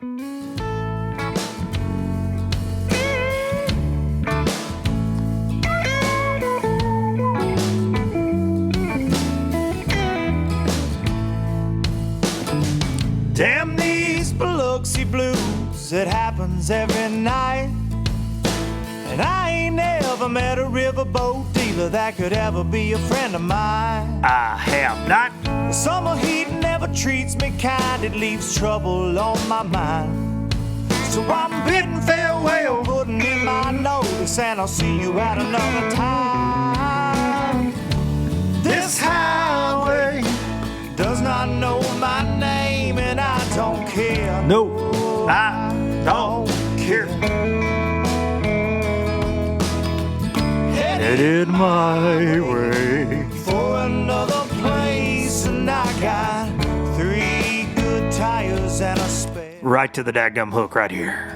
Damn these Biloxi blues, it happens every night. And I ain't never met a riverboat dealer that could ever be a friend of mine. I have not. The summer heat never treats me kind, it leaves trouble on my mind. So I'm bidding farewell, putting in my notice, and I'll see you at another time. This highway does not know my name, and I don't care. No, I don't care. Headed my way for another place, and I got 3 good tires and a spare. right to the dadgum hook right here.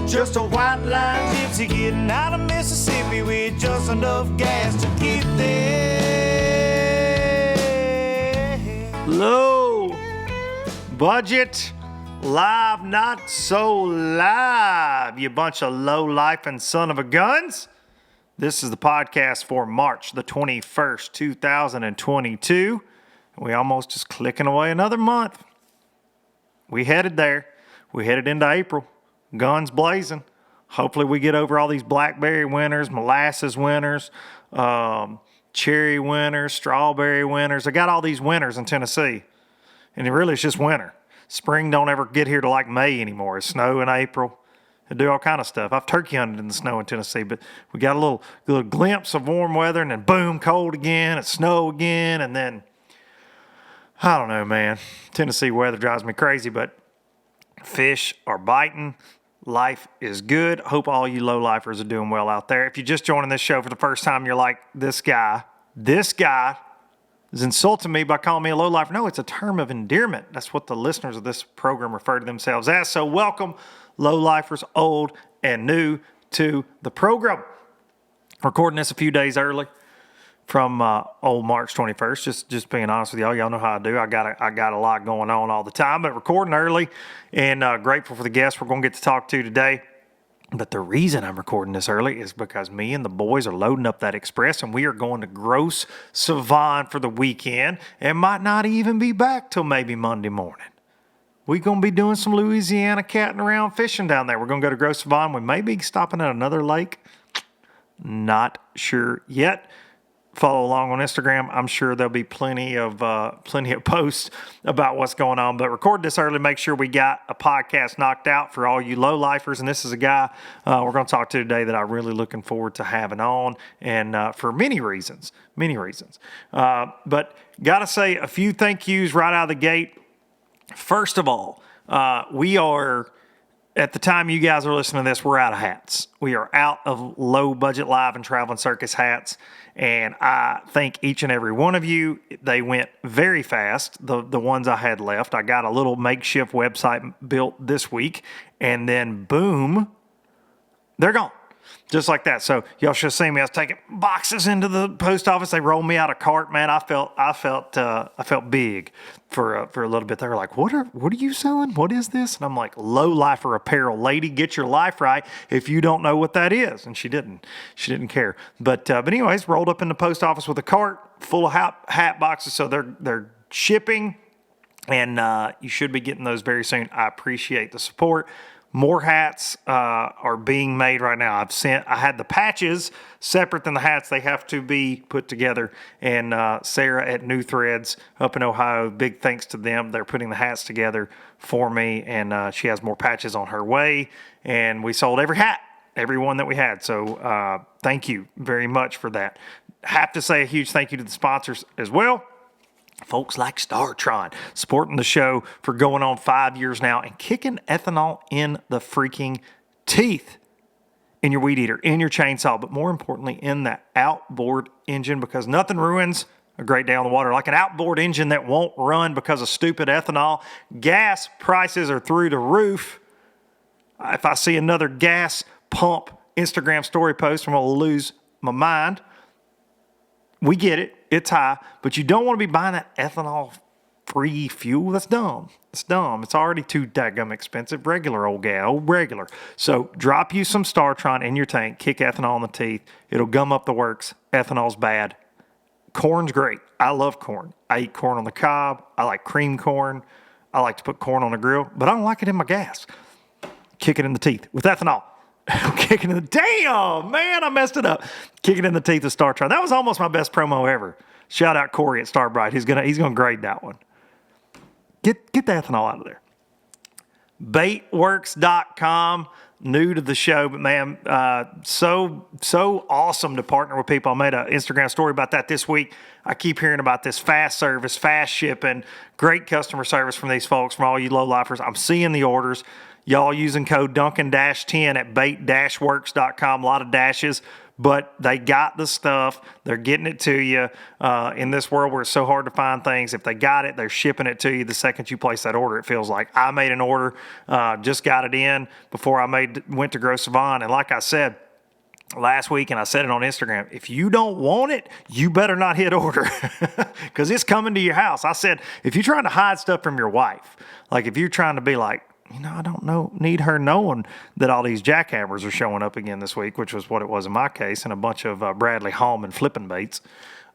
Just a white line gypsy getting out of Mississippi with just enough gas to get there. Low budget, live, not so live, you bunch of low-life and son of a guns. This is the podcast for March the 21st, 2022. We almost just clicking away another month. We headed there. We headed into April. Guns blazing. Hopefully we get over all these blackberry winters, molasses winters, cherry winters, strawberry winters. I got all these winters in Tennessee. And it really is just winter. Spring don't ever get here to like May anymore. It's snow in April. They do all kind of stuff. I've turkey hunted in the snow in Tennessee, but we got a little glimpse of warm weather, and then boom, cold again, it's snow again, and then, I don't know, man. Tennessee weather drives me crazy, but fish are biting. Life is good. Hope all you low-lifers are doing well out there. If you're just joining this show for the first time, you're like, this guy is insulting me by calling me a low-lifer. No, it's a term of endearment. That's what the listeners of this program refer to themselves as. So welcome, low-lifers, old and new, to the program. Recording this a few days early from old March 21st. Just being honest with y'all. Y'all know how I do. I got a lot going on all the time, but recording early and grateful for the guests we're going to get to talk to today. But the reason I'm recording this early is because me and the boys are loading up that Express, and we are going to Gross Savant for the weekend and might not even be back till maybe Monday morning. We're going to be doing some Louisiana catting around fishing down there. We're going to go to Gross Savant. We may be stopping at another lake. Not sure yet. Follow along on Instagram. I'm sure there'll be plenty of posts about what's going on. But record this early. Make sure we got a podcast knocked out for all you low-lifers. And this is a guy we're going to talk to today that I'm really looking forward to having on, and for many reasons. But got to say a few thank yous right out of the gate. First of all, we are, at the time you guys are listening to this, we're out of hats. We are out of low-budget live and traveling circus hats, and I thank each and every one of you. They went very fast, the ones I had left. I got a little makeshift website built this week, and then boom, they're gone. Just like that. So y'all should have seen me. I was taking boxes into the post office. They rolled me out a cart, man. I felt big for a little bit. They were like, "What are you selling? What is this?" And I'm like, "Low lifer apparel, lady. Get your life right. If you don't know what that is," and she didn't care. But anyways, rolled up in the post office with a cart full of hat boxes. So they're shipping, and you should be getting those very soon. I appreciate the support. More hats are being made right now. I had the patches separate than the hats. They have to be put together. And Sarah at New Threads up in Ohio, big thanks to them. They're putting the hats together for me, and she has more patches on her way. And we sold every hat, every one that we had. So thank you very much for that. Have to say a huge thank you to the sponsors as well. Folks like StarTron, supporting the show for going on 5 years now and kicking ethanol in the freaking teeth in your weed eater, in your chainsaw, but more importantly, in that outboard engine, because nothing ruins a great day on the water like an outboard engine that won't run because of stupid ethanol. Gas prices are through the roof. If I see another gas pump Instagram story post, I'm going to lose my mind. We get it. It's high, but you don't want to be buying that ethanol free fuel. That's dumb. It's dumb. It's already too daggum expensive. Regular old gal, regular. So drop you some Startron in your tank, kick ethanol in the teeth. It'll gum up the works. Ethanol's bad. Corn's great. I love corn. I eat corn on the cob. I like cream corn. I like to put corn on the grill, but I don't like it in my gas. Kick it in the teeth with ethanol. Kicking in the damn man, I messed it up. Kicking in the teeth of Startron. That was almost my best promo ever. Shout out Corey at Starbright. He's gonna grade that one. Get the ethanol out of there. Baitworks.com. New to the show, but man, so awesome to partner with people. I made an Instagram story about that this week. I keep hearing about this fast service, fast shipping, great customer service from these folks, from all you low-lifers. I'm seeing the orders. Y'all using code Duncan-10 at bait-works.com. A lot of dashes, but they got the stuff. They're getting it to you. In this world where it's so hard to find things, if they got it, they're shipping it to you the second you place that order, it feels like. I made an order, just got it in before I went to Gross Savon. And like I said last week, and I said it on Instagram, if you don't want it, you better not hit order because it's coming to your house. I said, if you're trying to hide stuff from your wife, like if you're trying to be like, I don't need her knowing that all these jackhammers are showing up again this week, which was what it was in my case, and a bunch of Bradley Hallman flipping baits.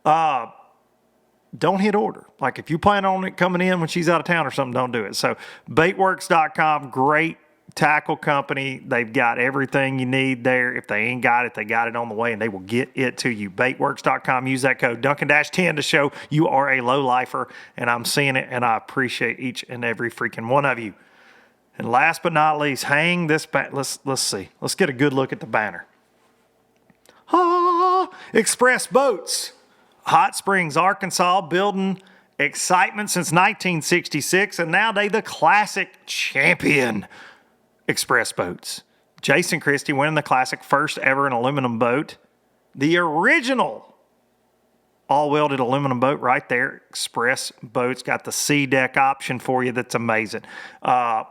Don't hit order. Like if you plan on it coming in when she's out of town or something, don't do it. So baitworks.com, great tackle company. They've got everything you need there. If they ain't got it, they got it on the way, and they will get it to you. Baitworks.com. Use that code Duncan-10 to show you are a low lifer, and I'm seeing it, and I appreciate each and every freaking one of you. And last but not least, hang this let's see. Let's get a good look at the banner. Express Boats. Hot Springs, Arkansas, building excitement since 1966, and now they the classic champion. Express Boats. Jason Christie winning the classic, first ever in aluminum boat. The original all-welded aluminum boat right there. Express Boats got the C deck option for you. That's amazing.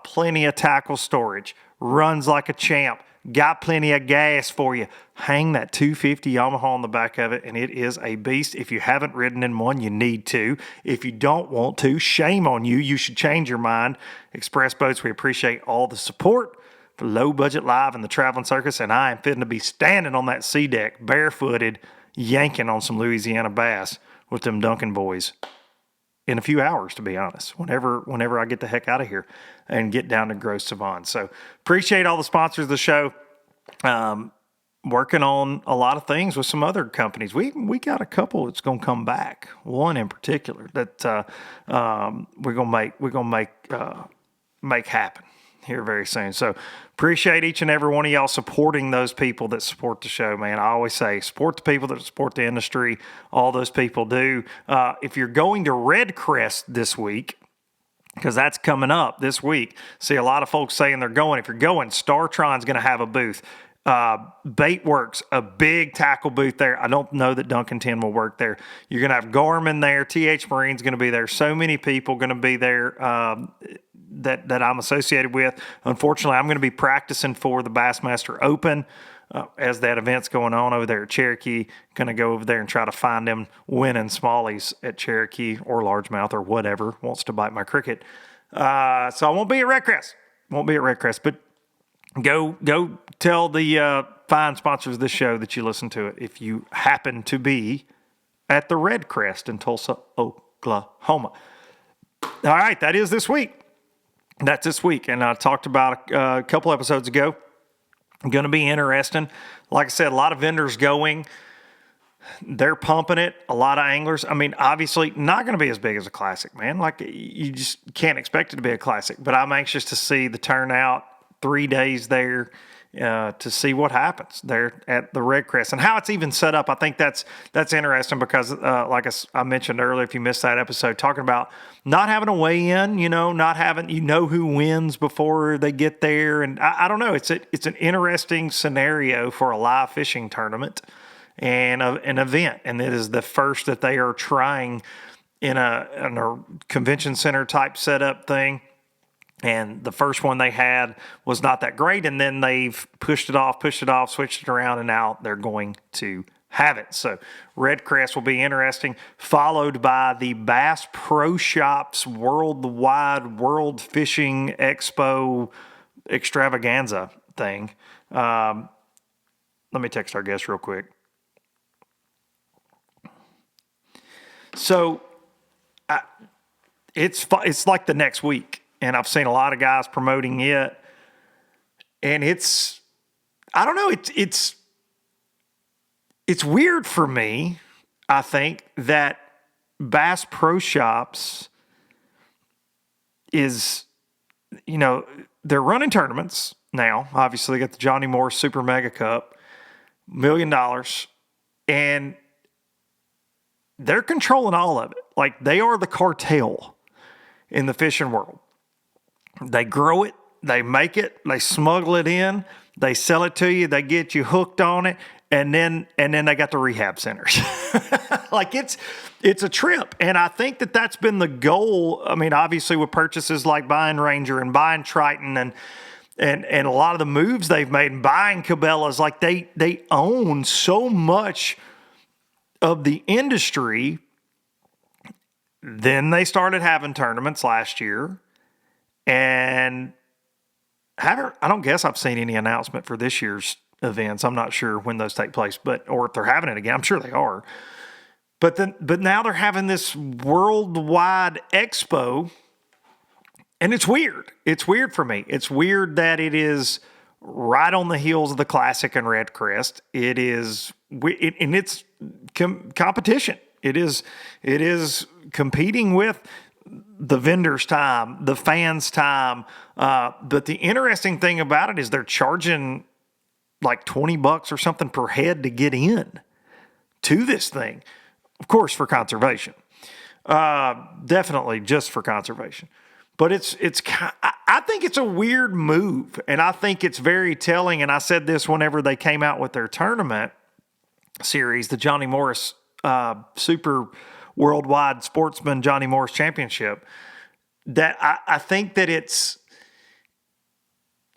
Plenty of tackle storage. Runs like a champ. Got plenty of gas for you. Hang that 250 Yamaha on the back of it, and it is a beast. If you haven't ridden in one, you need to. If you don't want to, shame on you. You should change your mind. Express Boats, we appreciate all the support for Low Budget Live and the Traveling Circus, and I am fitting to be standing on that C deck, barefooted, yanking on some Louisiana bass with them Duncan boys in a few hours, to be honest, whenever I get the heck out of here and get down to Gross Savon. So appreciate all the sponsors of the show. Working on a lot of things with some other companies. We got a couple that's going to come back. One in particular that we're going to make happen here very soon. So appreciate each and every one of y'all supporting those people that support the show, man. I always say support the people that support the industry. All those people do. If you're going to Redcrest this week, because that's coming up this week, see a lot of folks saying they're going. If you're going, Startron's going to have a booth. Baitworks, a big tackle booth there. I don't know that Duncan-10 will work there. You're going to have Garmin there. TH Marine's going to be there. So many people going to be there that I'm associated with. Unfortunately, I'm going to be practicing for the Bassmaster Open as that event's going on over there at Cherokee. Going to go over there and try to find them winning smallies at Cherokee or largemouth or whatever wants to bite my cricket. So I won't be at Redcrest. But Go tell the fine sponsors of this show that you listen to it if you happen to be at the Redcrest in Tulsa, Oklahoma. All right, that is this week. That's this week, and I talked about a couple episodes ago. Going to be interesting. Like I said, a lot of vendors going. They're pumping it. A lot of anglers. I mean, obviously not going to be as big as a classic, man. Like you just can't expect it to be a classic. But I'm anxious to see the turnout. 3 days there to see what happens there at the Redcrest and how it's even set up. I think that's interesting because, like I mentioned earlier, if you missed that episode, talking about not having a weigh-in, not having who wins before they get there, and I don't know. It's an interesting scenario for a live fishing tournament and an event, and it is the first that they are trying in a convention center type setup thing. And the first one they had was not that great, and then they've pushed it off, switched it around, and now they're going to have it. So Redcrest will be interesting, followed by the Bass Pro Shops Worldwide World Fishing Expo extravaganza thing. Let me text our guest real quick. So it's like the next week, and I've seen a lot of guys promoting it, and I don't know, it's weird for me, I think, that Bass Pro Shops is, they're running tournaments now. Obviously, they got the Johnny Morris Super Mega Cup, $1 million, and they're controlling all of it. Like, they are the cartel in the fishing world. They grow it, they make it, they smuggle it in, they sell it to you, they get you hooked on it, and then they got the rehab centers. Like, it's a trip. And I think that that's been the goal. I mean, obviously with purchases like buying Ranger and buying Triton and a lot of the moves they've made and buying Cabela's, like they own so much of the industry. Then they started having tournaments last year, and I don't guess I've seen any announcement for this year's events. I'm not sure when those take place, or if they're having it again. I'm sure they are. But now they're having this worldwide expo, and it's weird. It's weird for me. It's weird that it is right on the heels of the Classic and Redcrest. It is, and it's competition. It is competing with the vendors' time, the fans' time. But the interesting thing about it is they're charging like $20 or something per head to get in to this thing. Of course, for conservation. Definitely just for conservation. But I think it's a weird move, and I think it's very telling. And I said this whenever they came out with their tournament series, the Johnny Morris Super Worldwide Sportsman Johnny Morris Championship, that I think that it's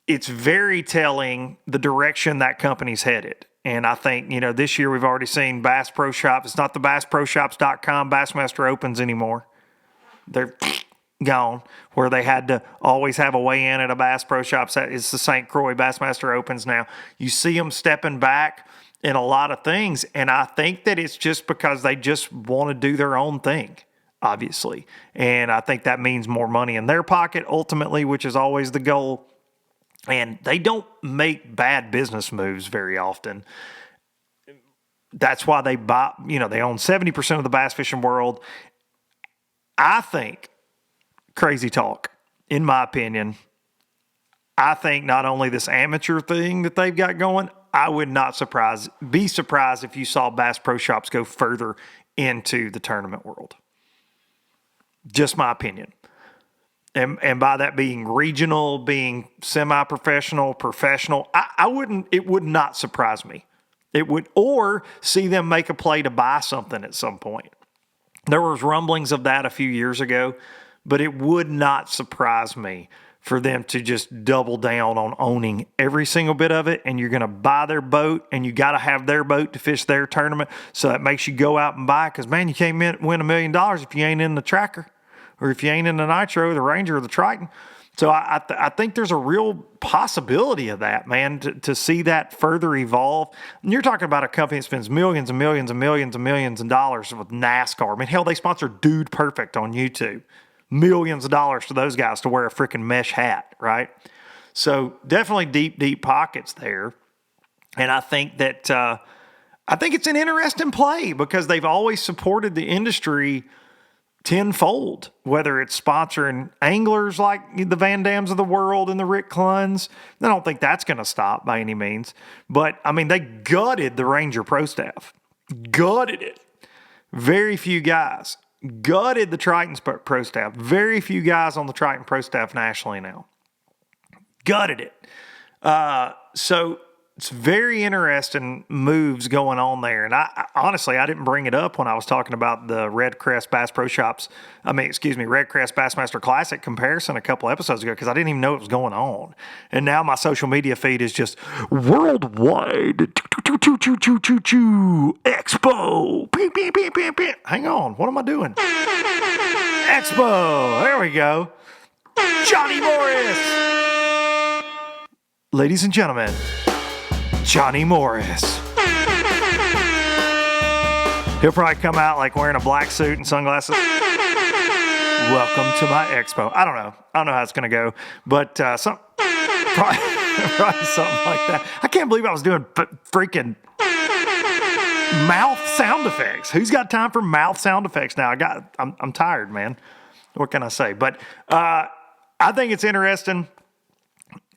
very telling the direction that company's headed. And I think, this year we've already seen Bass Pro Shops. It's not the bassproshops.com Bassmaster Opens anymore. They're gone, where they had to always have a weigh-in at a Bass Pro Shops. It's the St. Croix Bassmaster Opens now. You see them stepping back in a lot of things, and I think that it's just because they just want to do their own thing, obviously. And I think that means more money in their pocket, ultimately, which is always the goal. And they don't make bad business moves very often. That's why they buy, they own 70% of the bass fishing world. I think, crazy talk, in my opinion, I think not only this amateur thing that they've got going, I would not be surprised if you saw Bass Pro Shops go further into the tournament world. Just my opinion. And by that being regional, being semi-professional, professional, it would not surprise me. It would, or see them make a play to buy something at some point. There was rumblings of that a few years ago, but it would not surprise me for them to just double down on owning every single bit of it. And you're going to buy their boat, and you got to have their boat to fish their tournament. So that makes you go out and buy, because, man, you can't win $1 million if you ain't in the tracker, or if you ain't in the Nitro, the Ranger, or the Triton. So I think there's a real possibility of that, man, to see that further evolve. And you're talking about a company that spends millions and millions and millions and millions of dollars with NASCAR. I mean, hell, they sponsor Dude Perfect on YouTube. Millions of dollars to those guys to wear a freaking mesh hat, right? So definitely deep, deep pockets there. And I think that I think it's an interesting play, because they've always supported the industry tenfold, whether it's sponsoring anglers like the Van Dams of the world and the Rick Cluns. I don't think that's going to stop by any means. But, I mean, they gutted the Ranger Pro Staff. Gutted it. Very few guys. Gutted the Triton Pro Staff. Very few guys on the Triton Pro Staff nationally now. Gutted it. So it's very interesting moves going on there. And I honestly, I didn't bring it up when I was talking about the Redcrest Bass Pro Shops. Redcrest Bassmaster Classic comparison a couple episodes ago because I didn't even know it was going on. And now my social media feed is just worldwide Expo. Hang on, what am I doing? Expo. There we go. Johnny Morris. Ladies and gentlemen, Johnny Morris. He'll probably come out like wearing a black suit and sunglasses. Welcome to my expo. I don't know how it's going to go, but probably something like that. I can't believe I was doing freaking mouth sound effects. Who's got time for mouth sound effects now? I'm tired, man. What can I say? But I think it's interesting.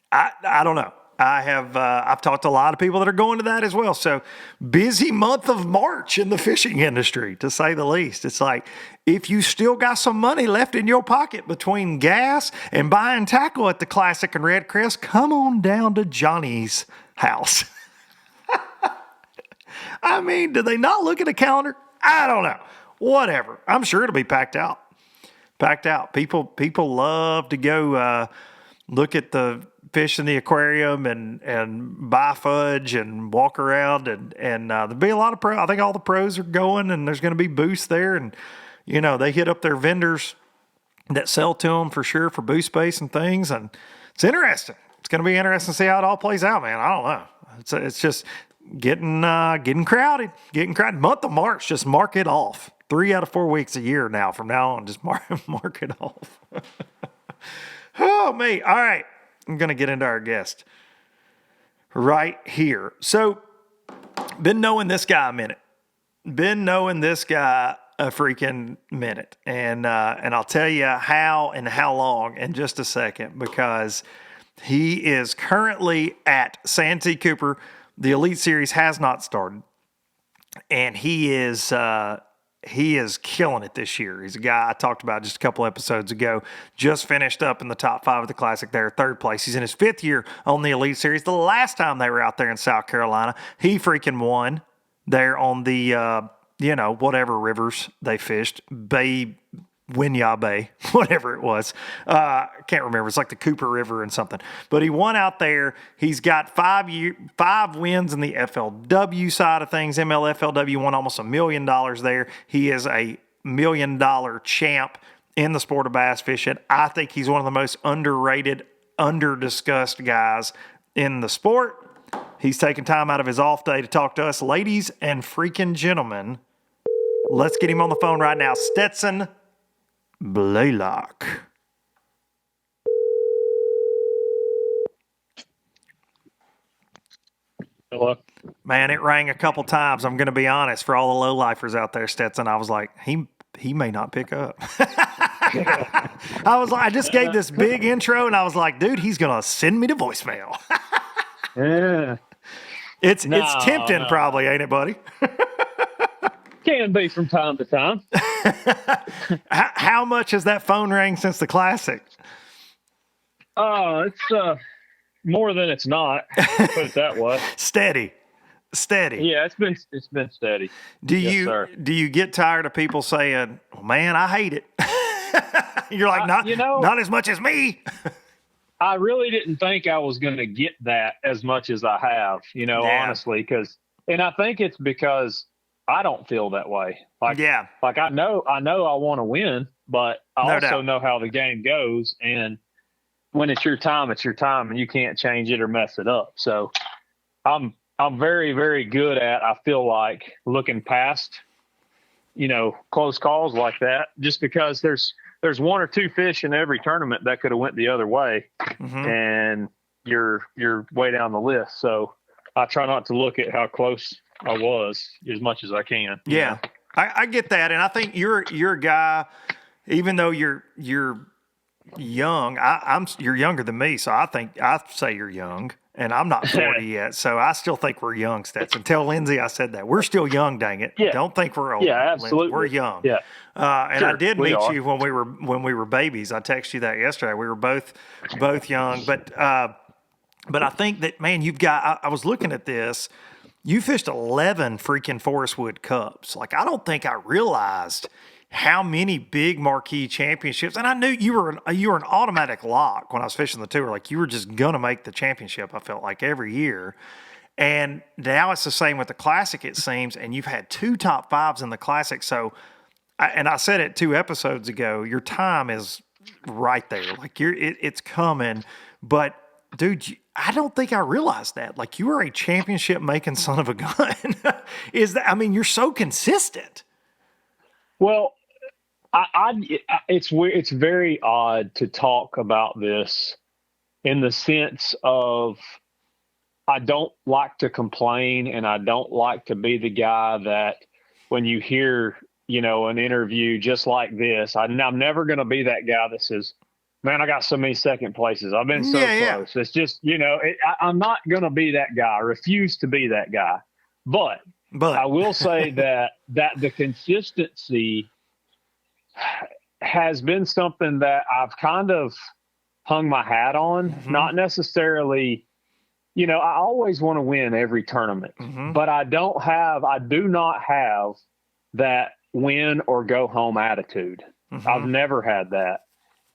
I don't know. I've talked to a lot of people that are going to that as well. So busy month of March in the fishing industry, to say the least. It's like, if you still got some money left in your pocket between gas and buying tackle at the Classic and Redcrest, come on down to Johnny's house. I mean, do they not look at a calendar? I don't know. Whatever. I'm sure it'll be packed out. People love to go look at the fish in the aquarium and buy fudge and walk around and there'll be a lot of I think all the pros are going, and there's going to be booths there, and they hit up their vendors that sell to them for sure for booth space and things, and it's interesting. It's going to be interesting to see how it all plays out, man. I don't know. It's just getting crowded. Month of March, just mark it off. 3 out of 4 weeks a year now. From now on, just mark it off. Oh, me. All right. I'm going to get into our guest right here. So, been knowing this guy a minute. Been knowing this guy a freaking minute. And I'll tell you how and how long in just a second, because he is currently at Santee Cooper. The Elite Series has not started. And he is killing it this year. He's a guy I talked about just a couple episodes ago. Just finished up in the top 5 of the Classic there, 3rd place. He's in his 5th year on the Elite Series. The last time they were out there in South Carolina, he freaking won there on the, whatever rivers they fished. Winyah Bay, whatever it was. I can't remember. It's like the Cooper River and something. But he won out there. He's got 5 wins in the FLW side of things. MLFLW won almost $1 million there. He is a $1 million champ in the sport of bass fishing. I think he's one of the most underrated, under-discussed guys in the sport. He's taking time out of his off day to talk to us. Ladies and freaking gentlemen, let's get him on the phone right now. Stetson Blaylock. Hello. Man, it rang a couple times. I'm going to be honest, for all the low-lifers out there, Stetson, I was like, he may not pick up. I just gave this big intro, and I was like, dude, he's going to send me to voicemail. Yeah. It's tempting, probably, ain't it, buddy? Can be from time to time. How much has that phone rang since the Classic? It's more than it's not. Put it that way. Steady. Yeah, it's been steady. Do you get tired of people saying, "Oh, man, I hate it"? You're like, not as much as me. I really didn't think I was going to get that as much as I have. Honestly, and I think it's because I don't feel that way. Like I know I want to win, but I also know how the game goes. And when it's your time, and you can't change it or mess it up. So I'm very, very good at, I feel like, looking past, close calls like that, just because there's 1 or 2 fish in every tournament that could have went the other way. Mm-hmm. And you're way down the list. So I try not to look at how close I was as much as I can. Yeah, I get that, and I think you're a guy. Even though you're young, you're younger than me, so I say you're young, and I'm not 40 yet, so I still think we're young, Stetson. Tell Lindsay I said that. We're still young, dang it. Yeah. Don't think we're old. Yeah, absolutely. Lindsay. We're young. Yeah. And sure, I did meet you when we were babies. I texted you that yesterday. We were both young, but But I think that, man, I was looking at this. You fished 11 freaking Forest Wood Cups. Like, I don't think I realized how many big marquee championships. And I knew you were an automatic lock when I was fishing the tour. Like, you were just going to make the championship, I felt like, every year. And now it's the same with the Classic, it seems. And you've had 2 top 5s in the Classic. So, I said it 2 episodes ago, your time is right there. Like, it's coming. But, dude, I don't think I realized that. Like, you are a championship making son of a gun. You're so consistent. Well, it's weird. It's very odd to talk about this in the sense of I don't like to complain, and I don't like to be the guy that when you hear, an interview just like this, I'm never going to be that guy that says, man, I got so many second places. I've been so close. It's just, I'm not going to be that guy. I refuse to be that guy. But I will say that the consistency has been something that I've kind of hung my hat on, not necessarily, I always want to win every tournament, but I do not have that win or go home attitude. I've never had that.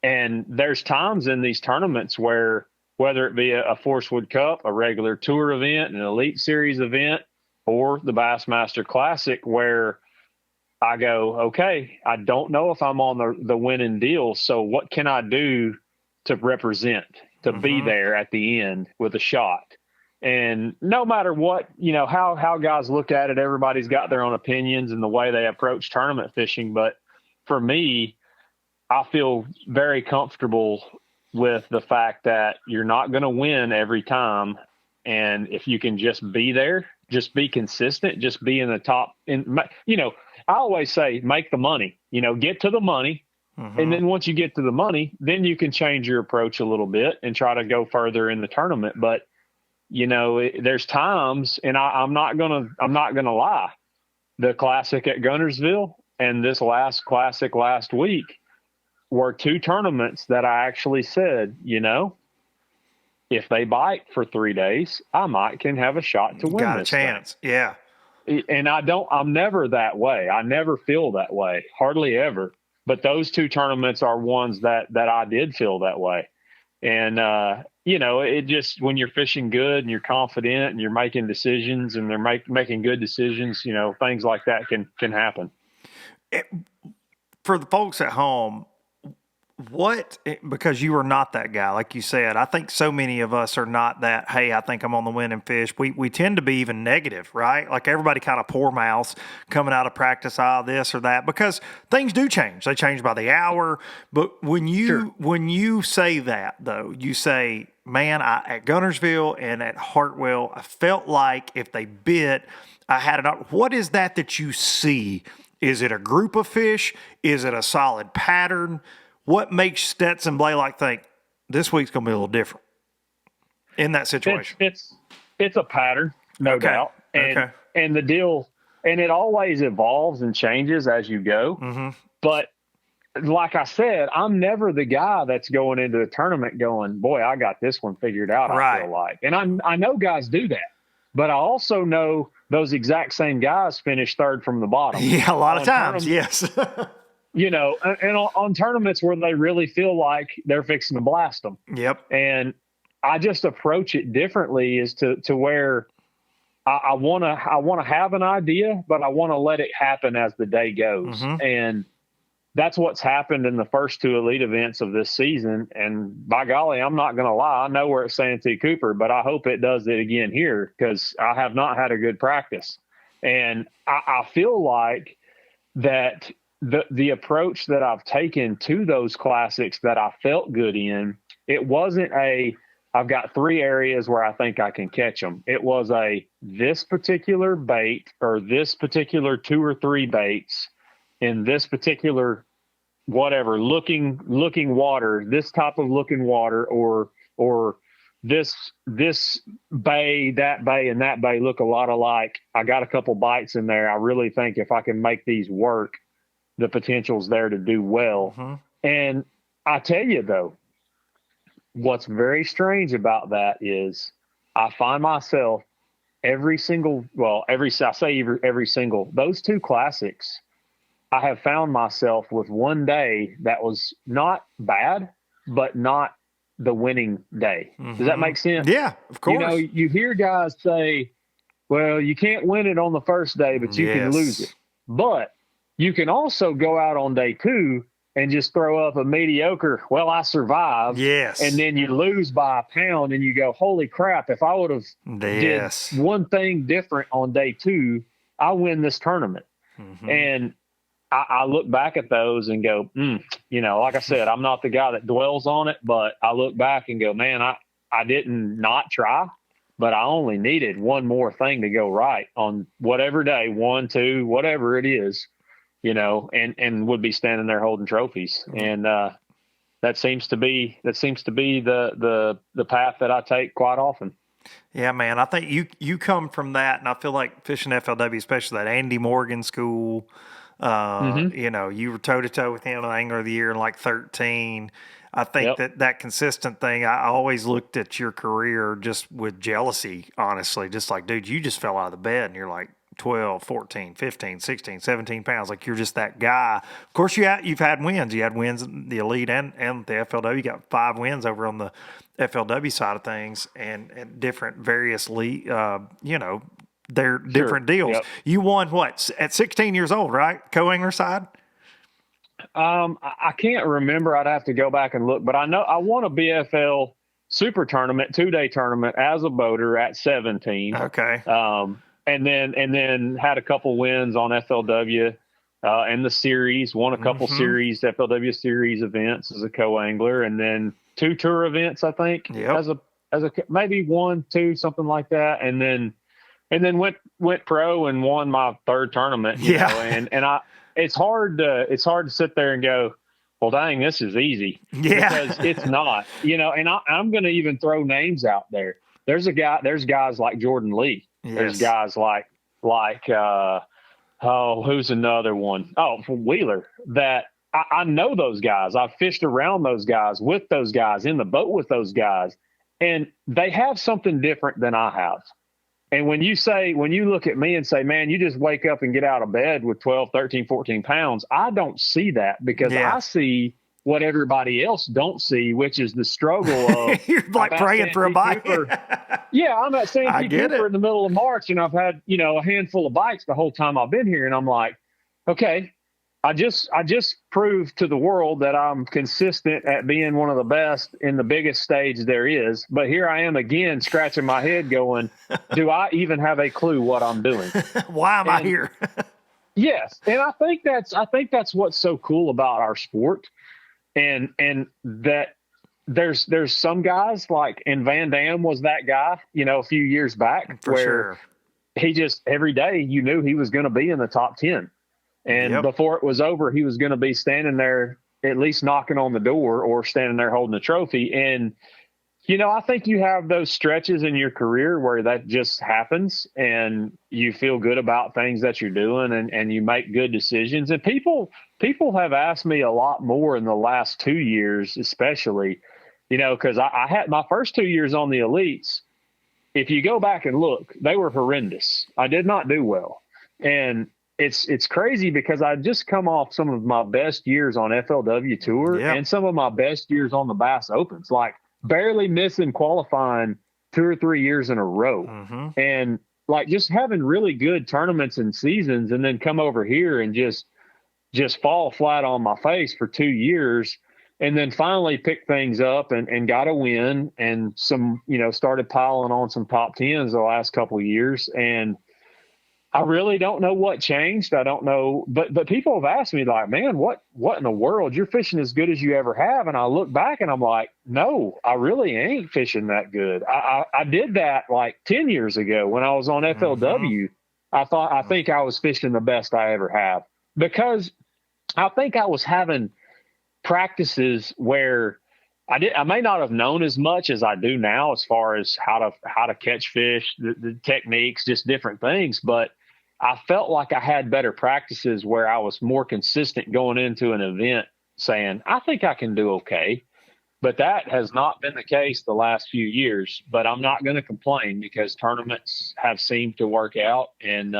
And there's times in these tournaments where, whether it be a Forest Wood Cup, a regular tour event, an Elite Series event, or the Bassmaster Classic, where I go, okay, I don't know if I'm on the winning deal. So what can I do to represent, to be there at the end with a shot? And no matter what, how guys look at it, everybody's got their own opinions and the way they approach tournament fishing. But for me, I feel very comfortable with the fact that you're not going to win every time. And if you can just be there, just be consistent, just be in the top. I always say, make the money, get to the money. And then once you get to the money, then you can change your approach a little bit and try to go further in the tournament. But, there's times, and I'm not going to lie, the Classic at Guntersville and this last Classic last week were 2 tournaments that I actually said, if they bite for 3 days, I can have a shot to win. Got a chance. Thing. Yeah. And I'm never that way. I never feel that way, hardly ever. But those 2 tournaments are ones that I did feel that way. And, it just, when you're fishing good and you're confident and you're making decisions and they're making good decisions, things like that can happen. For the folks at home, because you are not that guy, like you said, I think so many of us are not that, hey, I think I'm on the winning fish. We tend to be even negative, right? Like everybody kind of poor mouths coming out of practice, this or that, because things do change. They change by the hour. But when you say that, though, you say, man, at Guntersville and at Hartwell, I felt like if they bit, I had enough. What is that you see? Is it a group of fish? Is it a solid pattern? What makes Stetson Blaylock think this week's going to be a little different in that situation? It's a pattern, no doubt. And the deal, and it always evolves and changes as you go. But like I said, I'm never the guy that's going into the tournament going, boy, I got this one figured out, I feel like. And I know guys do that. But I also know those exact same guys finish third from the bottom. Yeah, a lot of times, yes. And on tournaments where they really feel like they're fixing to blast them. Yep. And I just approach it differently as to where I want to have an idea, but I want to let it happen as the day goes. And that's what's happened in the first 2 elite events of this season. And by golly, I'm not going to lie. I know we're at Santee Cooper, but I hope it does it again here because I have not had a good practice. And I feel like that the approach that I've taken to those classics that I felt good in, it wasn't I've got 3 areas where I think I can catch them. It was this particular bait or this particular 2 or 3 baits in this particular whatever looking water, this type of looking water, or this bay, that bay, and that bay look a lot alike. I got a couple bites in there. I really think if I can make these work, the potential's there to do well. And I tell you though, what's very strange about that is I find myself every single, those two classics, I have found myself with one day that was not bad, but not the winning day. Does that make sense? Yeah, of course. You know, you hear guys say, well, you can't win it on the first day, but you can lose it. But you can also go out on day two and just throw up a mediocre, well, I survived. Yes. And then you lose by a pound and you go, holy crap, if I would have did one thing different on day two, I win this tournament. And I look back at those and go, you know, like I said, I'm not the guy that dwells on it, but I look back and go, man, I didn't not try, but I only needed one more thing to go right on whatever day, 1, 2, whatever it is, you know, and would be standing there holding trophies. And that seems to be the path that I take quite often. Yeah, man, I think you come from that, and I feel like fishing FLW, especially that Andy Morgan school. You know, you were toe to toe with him in Angler of the Year in like 13. I think that consistent thing, I always looked at your career just with jealousy, honestly, just like, dude, you just fell out of the bed and you're like 12, 14, 15, 16, 17 pounds. Like, you're just that guy. Of course, you've had wins. You had wins in the Elite and the FLW. You got 5 wins over on the FLW side of things and different various league, you know, they're different deals. Yep. You won what at 16 years old, right? Co-angler side? I can't remember. I'd have to go back and look, but I know I won a BFL super tournament, 2-day tournament as a boater at 17. Okay. And then had a couple wins on FLW and the series, won a couple series, FLW series events as a co-angler, and then 2 tour events, I think, as a maybe 1, 2, something like that. And then went pro and won my 3rd tournament. You know, and it's hard to sit there and go, well, dang, this is easy. Yeah. Because it's not, you know, and I'm going to even throw names out there. There's guys like Jordan Lee. Yes. There's guys like who's another one? Oh, from Wheeler, that I know those guys. I've fished around those guys, with those guys, in the boat with those guys, and they have something different than I have. And when you look at me and say, man, you just wake up and get out of bed with 12, 13, 14 pounds, I don't see that, because I see what everybody else don't see, which is the struggle of you're like praying for a bite. Yeah, I'm at Santee Cooper in the middle of March, and I've had, you know, a handful of bites the whole time I've been here, and I'm like, okay, I just proved to the world that I'm consistent at being one of the best in the biggest stage there is. But here I am again, scratching my head going, do I even have a clue what I'm doing? Why am I here? Yes. And I think that's what's so cool about our sport. And that there's some guys like, and Van Dam was that guy, you know, a few years back, where he just, every day you knew he was going to be in the top 10. And before it was over, he was going to be standing there, at least knocking on the door, or standing there holding a trophy. And, you know, I think you have those stretches in your career where that just happens and you feel good about things that you're doing, and you make good decisions. And people have asked me a lot more in the last 2 years, especially, you know, because I had my first 2 years on the elites. If you go back and look, they were horrendous. I did not do well. And it's crazy, because I just come off some of my best years on FLW Tour and some of my best years on the Bass Opens, like barely missing qualifying 2 or 3 years in a row. And like just having really good tournaments and seasons, and then come over here and just fall flat on my face for 2 years, and then finally pick things up and got a win, and some, you know, started piling on some top 10s the last couple of years. And I really don't know what changed. I don't know, but people have asked me, like, man, what in the world? You're fishing as good as you ever have. And I look back and I'm like, no, I really ain't fishing that good. I did that like 10 years ago when I was on FLW. I think I was fishing the best I ever have, because I think I was having practices where I may not have known as much as I do now, as far as how to catch fish, the techniques, just different things. But I felt like I had better practices where I was more consistent going into an event, saying, I think I can do okay. But that has not been the case the last few years. But I'm not going to complain because tournaments have seemed to work out, and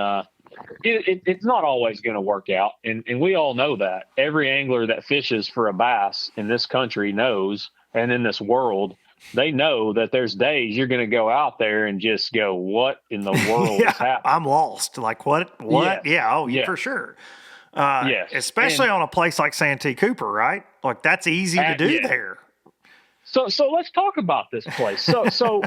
it's not always going to work out. And we all know that. Every angler that fishes for a bass in this country knows, and in this world, they know that there's days you're going to go out there and just go, what in the world is happening? I'm lost. Like, what? Yeah, for sure. Yes. Especially on a place like Santee Cooper, right? Like, that's easy to do there. So let's talk about this place. So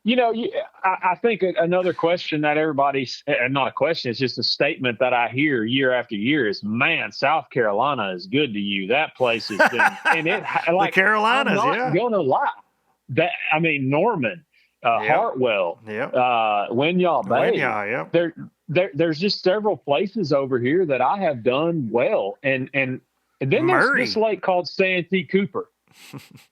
I think another question that everybody's not a question, it's just a statement that I hear year after year is, man, South Carolina is good to you. That place has been, and it like the Carolinas, I'm not gonna lie. Norman, Hartwell, Winyah Bay. There's just several places over here that I have done well, and then there's this lake called Santee Cooper,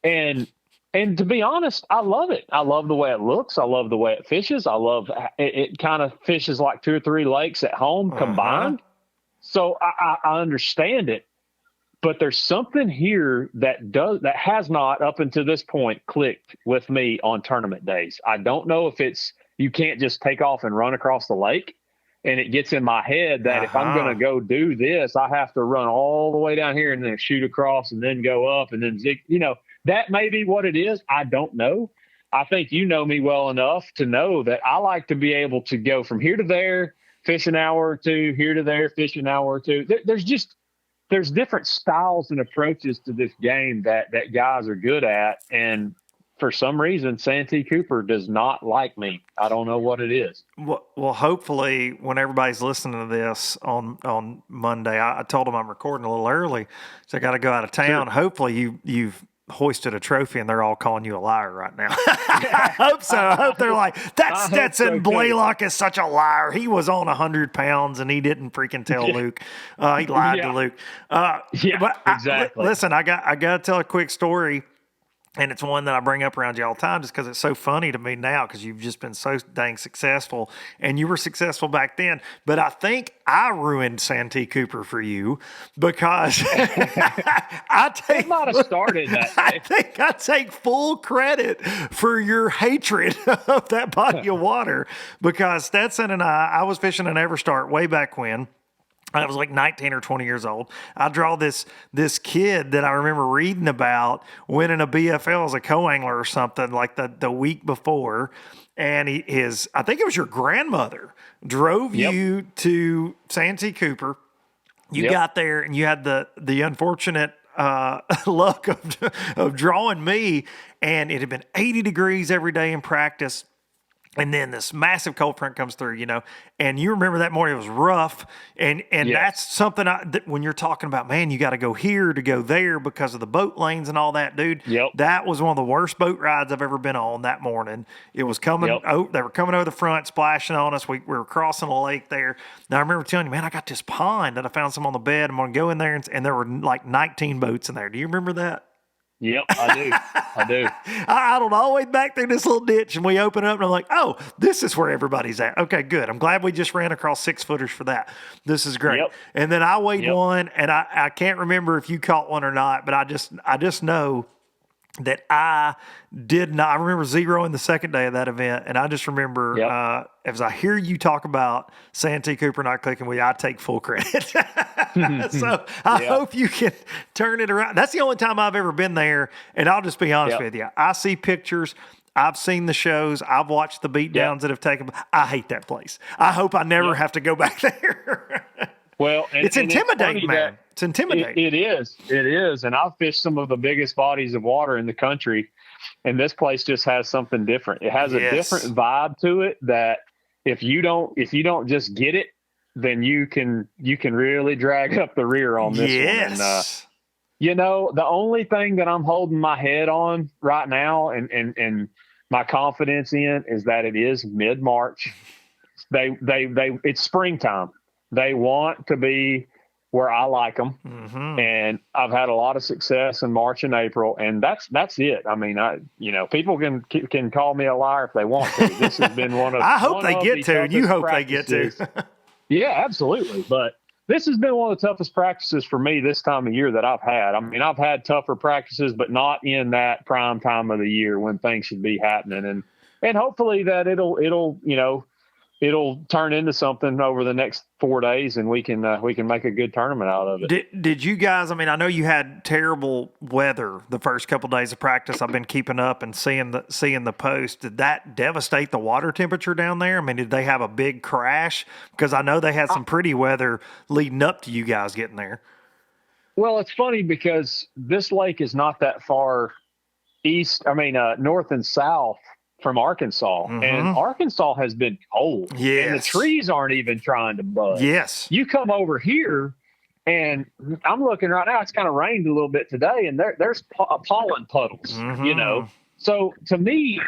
and to be honest, I love it. I love the way it looks. I love the way it fishes. I love it kind of fishes like 2 or 3 lakes at home combined. So I understand it. But there's something here that has not up until this point clicked with me on tournament days. I don't know if it's you can't just take off and run across the lake, and it gets in my head that if I'm going to go do this, I have to run all the way down here and then shoot across and then go up and then zig. That may be what it is. I don't know. I think you know me well enough to know that I like to be able to go from here to there, fish an hour or two, here to there, fish an hour or two. There's different styles and approaches to this game that guys are good at. And for some reason, Santee Cooper does not like me. I don't know what it is. Well, hopefully when everybody's listening to this on Monday, I told them I'm recording a little early, so I got to go out of town. Sure. Hopefully you've hoisted a trophy and they're all calling you a liar right now. I hope so. I hope they're like, that Stetson Blaylock is such a liar. He was on 100 pounds and he didn't freaking tell Luke. He lied to Luke. Exactly. Listen, I got to tell a quick story. And it's one that I bring up around you all the time just because it's so funny to me now because you've just been so dang successful. And you were successful back then. But I think I ruined Santee Cooper for you because I might have started that. I think I take full credit for your hatred of that body of water because Stetson and I was fishing an Everstart way back when. I was like 19 or 20 years old. I draw this kid that I remember reading about winning a BFL as a co-angler or something like the week before. And I think it was your grandmother drove you to Santee Cooper. You got there and you had the unfortunate luck of drawing me. And it had been 80 degrees every day in practice. And then this massive cold front comes through, and you remember that morning it was rough. And that's something that when you're talking about, man, you got to go here to go there because of the boat lanes and all that, dude. Yep. That was one of the worst boat rides I've ever been on that morning. It was coming. They were coming over the front, splashing on us. We were crossing a lake there. Now I remember telling you, man, I got this pond that I found some on the bed. I'm going to go in there and there were like 19 boats in there. Do you remember that? Yep, I do. I don't know, all the way back through this little ditch, and we open up, and I'm like, oh, this is where everybody's at. Okay, good. I'm glad we just ran across 6-footers for that. This is great. Yep. And then I weighed one, and I can't remember if you caught one or not, but I just know that I did not. I remember zeroing the second day of that event, and I just remember as I hear you talk about Santee Cooper not clicking with you, I take full credit. So I hope you can turn it around. That's the only time I've ever been there, and I'll just be honest with you. I see pictures. I've seen the shows. I've watched the beatdowns that have taken. I hate that place. I hope I never have to go back there. Well, it's intimidating, man. It's intimidating. It is. And I've fished some of the biggest bodies of water in the country, and this place just has something different. It has a different vibe to it that if you don't just get it, then you can really drag up the rear on this one. And, the only thing that I'm holding my head on right now and my confidence in is that it is mid-March. It's springtime. They want to be where I like them. Mm-hmm. And I've had a lot of success in March and April, and that's it. I mean, people can call me a liar if they want to. This has been one of I hope they get to, and you hope they get to. Yeah, absolutely. But this has been one of the toughest practices for me this time of year that I've had. I mean, I've had tougher practices, but not in that prime time of the year when things should be happening. And hopefully that it'll turn into something over the next 4 days, and we can make a good tournament out of it. Did you guys? I mean, I know you had terrible weather the first couple of days of practice. I've been keeping up and seeing the post. Did that devastate the water temperature down there? I mean, did they have a big crash? Because I know they had some pretty weather leading up to you guys getting there. Well, it's funny because this lake is not that far north and south from Arkansas, and Arkansas has been cold. Yes. And the trees aren't even trying to budge. Yes. You come over here, and I'm looking right now. It's kind of rained a little bit today, and there's pollen puddles. So to me,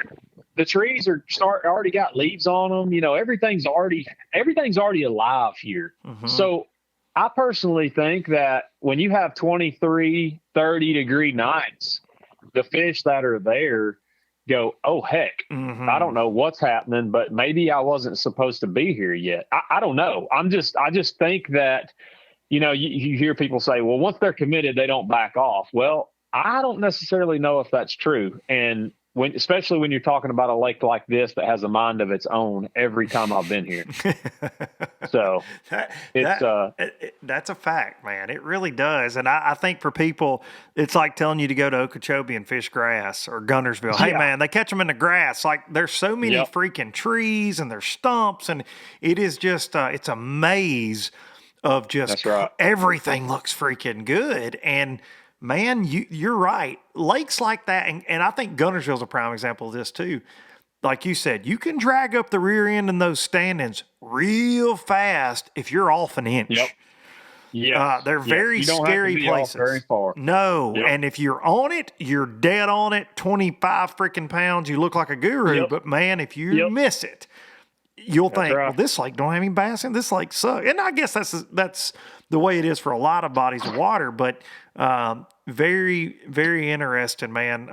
the trees already got leaves on them. Everything's already alive here. So I personally think that when you have 23, 30-degree nights, the fish that are there go, oh, heck, I don't know what's happening, but maybe I wasn't supposed to be here yet. I don't know. I just think that, you hear people say, well, once they're committed, they don't back off. Well, I don't necessarily know if that's true. And especially when you're talking about a lake like this that has a mind of its own every time I've been here. So that's a fact, man. It really does. And I think for people, it's like telling you to go to Okeechobee and fish grass, or Guntersville. Hey, man, they catch them in the grass. Like, there's so many freaking trees and there's stumps, and it is just, it's a maze of just everything looks freaking good. And man, you're right. Lakes like that, and I think Guntersville's a prime example of this too. Like you said, you can drag up the rear end in those standings real fast if you're off an inch. They're very scary places. Very far. No, and if you're on it, you're dead on it. 25 freaking pounds, you look like a guru. But man, if you miss it, you'll think, well, this lake don't have any bass in. This lake sucks. And I guess that's the way it is for a lot of bodies of water. But very, very interesting, man,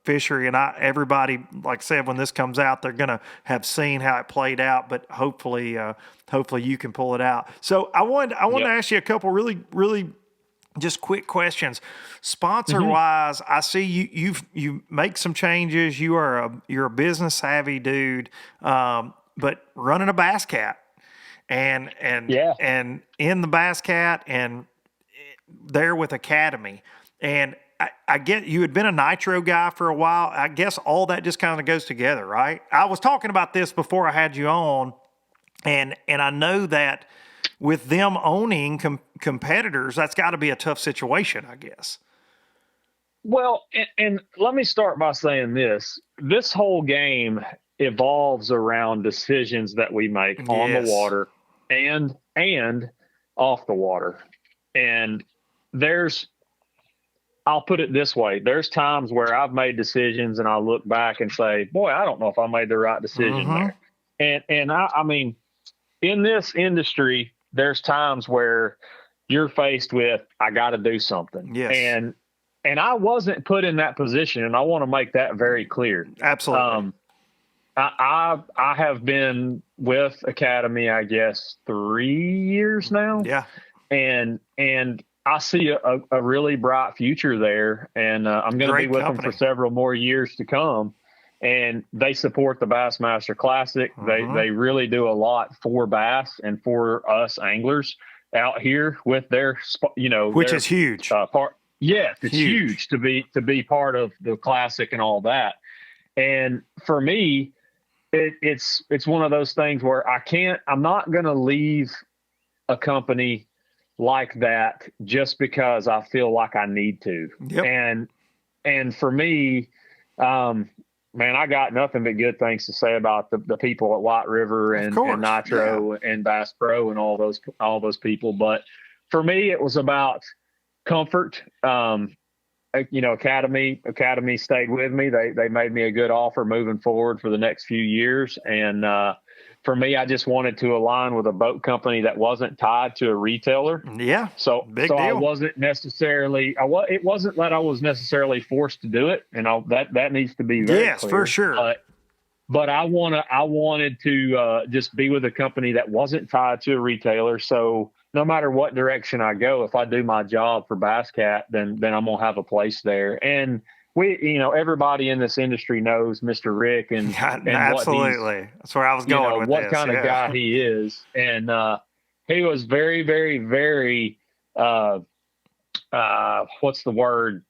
fishery. And everybody, like I said, when this comes out, they're going to have seen how it played out. But hopefully you can pull it out. So I wanted to ask you a couple really, really just quick questions. Sponsor wise, I see you make some changes. You're a business savvy dude. But running a Bass Cat and in the Bass Cat and there with Academy. And I get you had been a nitro guy for a while. I guess all that just kind of goes together, right? I was talking about this before I had you on, and I know that with them owning competitors, that's got to be a tough situation, I guess. Well, and let me start by saying this whole game evolves around decisions that we make on the water and off the water. And I'll put it this way. There's times where I've made decisions and I look back and say, boy, I don't know if I made the right decision there. And I mean, in this industry, there's times where you're faced with, I got to do something. Yes. And I wasn't put in that position, and I want to make that very clear. Absolutely. I have been with Academy, I guess, 3 years now. Yeah. And I see a really bright future there, and I'm going to be with them for several more years to come. And they support the Bassmaster Classic. They really do a lot for bass and for us anglers out here with their, which is huge. It's huge to be part of the Classic and all that. And for me, it's one of those things where I'm not going to leave a company like that just because I feel like I need to. Yep. And for me, man, I got nothing but good things to say about the people at White River and Nitro and Bass Pro and all those people. But for me, it was about comfort. Academy stayed with me. They made me a good offer moving forward for the next few years. And for me, I just wanted to align with a boat company that wasn't tied to a retailer. Yeah. So deal. I wasn't necessarily, it wasn't that I was necessarily forced to do it. And that needs to be very clear. For sure. But I wanted to just be with a company that wasn't tied to a retailer. So no matter what direction I go, if I do my job for Bass Cat, then I'm going to have a place there. And everybody in this industry knows Mr. Rick and absolutely. That's where I was going with what this. kind of guy he is. And he was very, very, very, what's the word?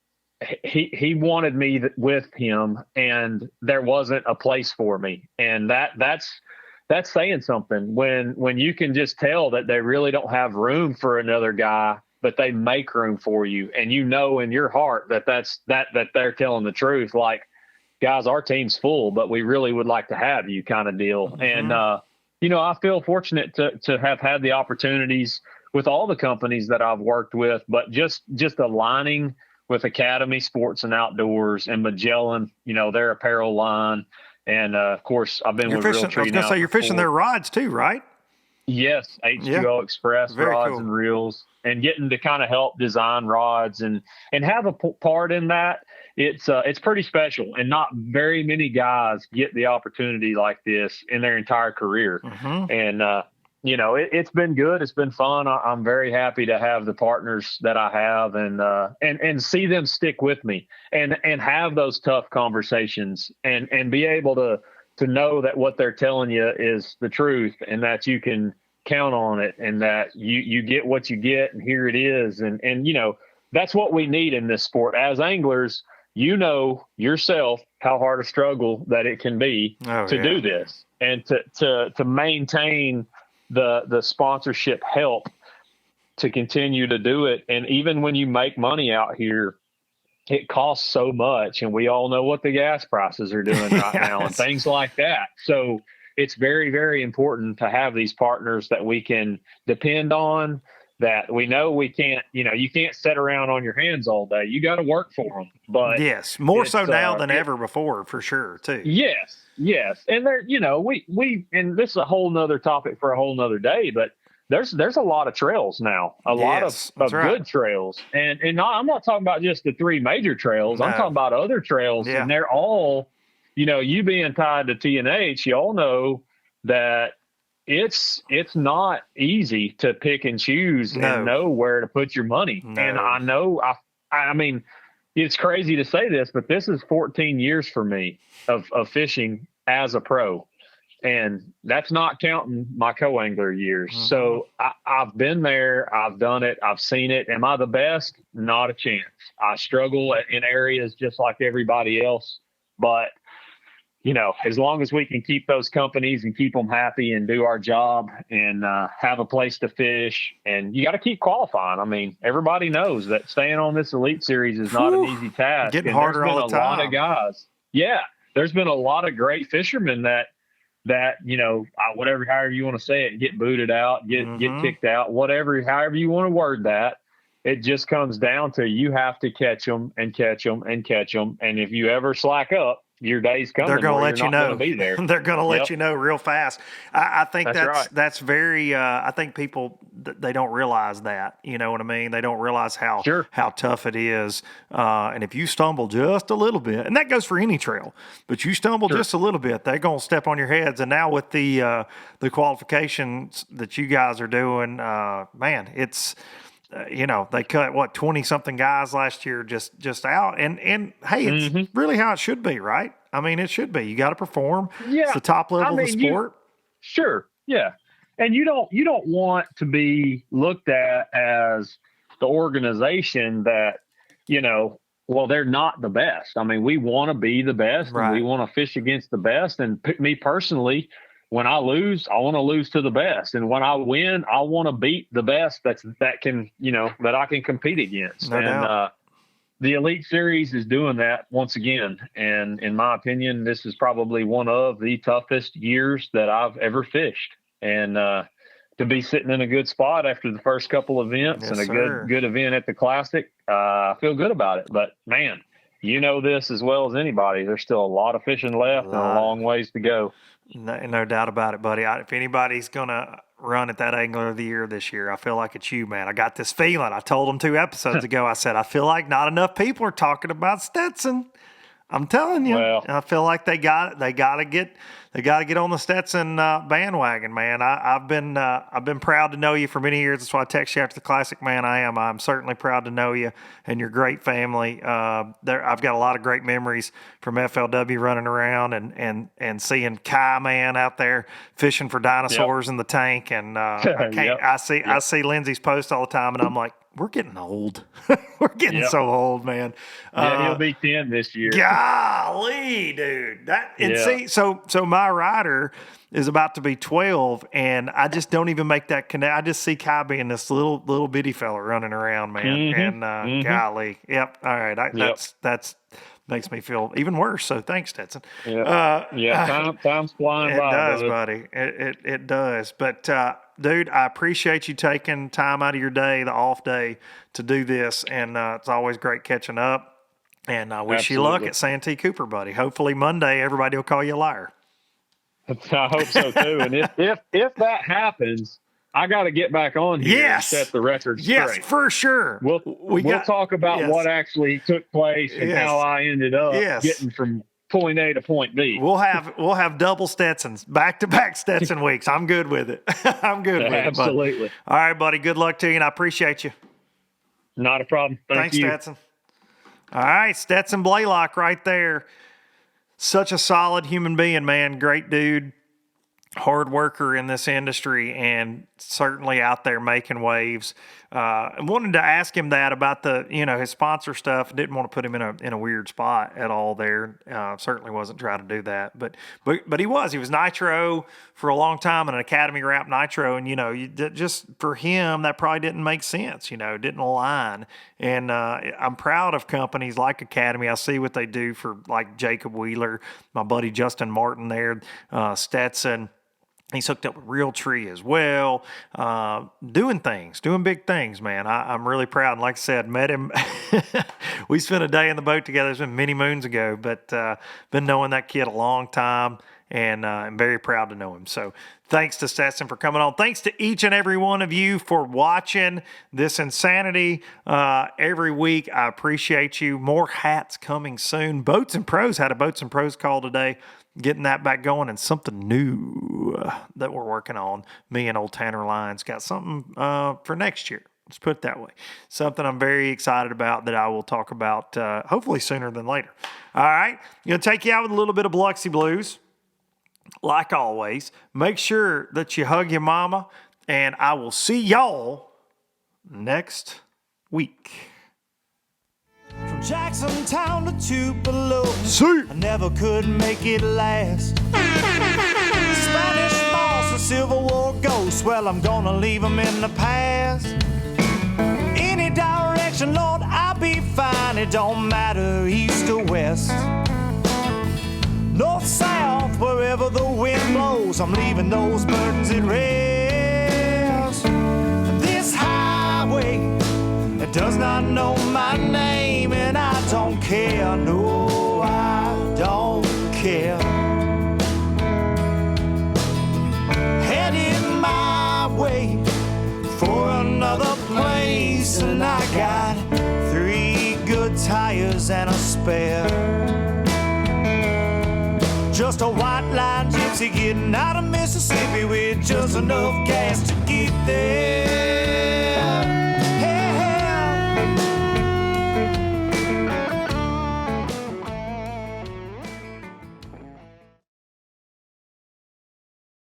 He wanted me with him, and there wasn't a place for me. And that's saying something when you can just tell that they really don't have room for another guy, but they make room for you. And in your heart that they're telling the truth. Like, guys, our team's full, but we really would like to have you, kind of deal. Mm-hmm. And, I feel fortunate to have had the opportunities with all the companies that I've worked with, but just aligning with Academy Sports and Outdoors and Magellan, their apparel line. And, of course, I've been with Realtree now. I was going to say, you're fishing their rods too, right? Yes, H2O Express Very rods cool. and reels, and getting to kind of help design rods and have a part in that. It's pretty special, and not very many guys get the opportunity like this in their entire career. Mm-hmm. And, it's been good. It's been fun. I'm very happy to have the partners that I have and see them stick with me and have those tough conversations and be able to know that what they're telling you is the truth and that you can count on it and that you get what you get and here it is. And that's what we need in this sport. As anglers, yourself how hard a struggle that it can be to do this and to maintain the sponsorship help to continue to do it. And even when you make money out here, it costs so much, and we all know what the gas prices are doing right now and things like that. So it's very, very important to have these partners that we can depend on, that we know we can't, you can't sit around on your hands all day. You got to work for them. But yes, more so now than ever before, for sure, too. Yes. And there, we and this is a whole nother topic for a whole nother day, but there's a lot of trails now, a lot of good trails. And I'm not talking about just the three major trails. No. I'm talking about other trails, and they're all, you being tied to T&H, you all know that it's not easy to pick and choose and know where to put your money. No. And I mean, it's crazy to say this, but this is 14 years for me of fishing as a pro. And that's not counting my co-angler years. Mm-hmm. So I've been there. I've done it. I've seen it. Am I the best? Not a chance. I struggle in areas just like everybody else. But, as long as we can keep those companies and keep them happy and do our job and have a place to fish, and you got to keep qualifying. I mean, everybody knows that staying on this Elite Series is not an easy task. Getting harder all the time. There's been a lot of guys. Yeah, there's been a lot of great fishermen that however you want to say it, get booted out, get kicked out, however you want to word that. It just comes down to you have to catch them and catch them and catch them. And if you ever slack up, your day's coming. They're going to let you know. Be there. They're going to let you know real fast. I think that's very. I think people they don't realize that. You know what I mean? They don't realize how tough it is. And if you stumble just a little bit, and that goes for any trail, but you stumble just a little bit, they're going to step on your heads. And now with the qualifications that you guys are doing, man, it's. They cut 20 something guys last year just out, and hey, it's really how it should be, right? I mean, it should be. You got to perform. Yeah, it's the top level of the sport. Yeah, and you don't want to be looked at as the organization that they're not the best. I mean, we want to be the best, and we want to fish against the best. And me personally, when I lose, I want to lose to the best. And when I win, I want to beat the best that I can compete against. No doubt. The Elite Series is doing that once again. And in my opinion, this is probably one of the toughest years that I've ever fished. And to be sitting in a good spot after the first couple events and a good event at the Classic, I feel good about it. But, man, this as well as anybody. There's still a lot of fishing left and a long ways to go. No doubt about it, buddy. If anybody's going to run at that Angler of the Year this year, I feel like it's you, man. I got this feeling. I told them 2 episodes ago, I said, I feel like not enough people are talking about Stetson. I'm telling you. Well, I feel like they got it. They got to get on the Stetson bandwagon, man. I've been proud to know you for many years. That's why I text you after the Classic, man. I'm certainly proud to know you and your great family. I've got a lot of great memories from FLW running around and seeing Kai, man, out there fishing for dinosaurs in the tank. And I see Lindsay's post all the time, and I'm like, we're getting old. We're getting so old, man. Yeah, he'll be 10 this year. Golly, dude. See, so my rider is about to be 12, and I just don't even make that connect. I just see Kai being this little bitty fella running around, man. And golly, yep. All right, that's makes me feel even worse. So thanks, Stetson. Time's flying by. It does, buddy. It does. But dude, I appreciate you taking time out of your day, the off day, to do this, and it's always great catching up. And I wish you luck at Santee Cooper, buddy. Hopefully Monday everybody will call you a liar. I hope so too. And if that happens, I got to get back on here and set the record straight. Yes, for sure. We'll talk about what actually took place and how I ended up getting from point A to point B. We'll have double Stetsons, back-to-back Stetson weeks. I'm good with it. I'm good with it. Absolutely. All right, buddy. Good luck to you, and I appreciate you. Not a problem. Thanks, Stetson. All right, Stetson Blaylock right there. Such a solid human being, man. Great dude. Hard worker in this industry and certainly out there making waves. I wanted to ask him that about his sponsor stuff. Didn't want to put him in a weird spot at all there. Certainly wasn't trying to do that, but he was Nitro for a long time, an Academy wrap Nitro. And, just for him, that probably didn't make sense, didn't align. And I'm proud of companies like Academy. I see what they do for like Jacob Wheeler, my buddy Justin Martin there, Stetson. He's hooked up with Realtree as well, doing big things, man. I'm really proud. And like I said, met him. We spent a day in the boat together. It's been many moons ago, but been knowing that kid a long time, and I'm very proud to know him. So thanks to Stetson for coming on. Thanks to each and every one of you for watching this insanity every week. I appreciate you. More hats coming soon. Boats and Pros had a Boats and Pros call today. Getting that back going, and something new that we're working on. Me and old Tanner Lyons got something for next year. Let's put it that way. Something I'm very excited about that I will talk about hopefully sooner than later. All right. Going to take you out with a little bit of Biloxi Blues. Like always, make sure that you hug your mama, and I will see y'all next week. From Jackson Town to Tupelo, See. I never could make it last. Spanish moss and Civil War ghosts, well, I'm gonna leave them in the past. Any direction, Lord, I'll be fine. It don't matter east or west. North, south, wherever the wind blows, I'm leaving those burdens at rest. This highway, it does not know my name, and I don't care. No, I don't care. Heading my way for another place, and I got 3 good tires and a spare. Just a white line gypsy getting out of Mississippi with just enough gas to get there.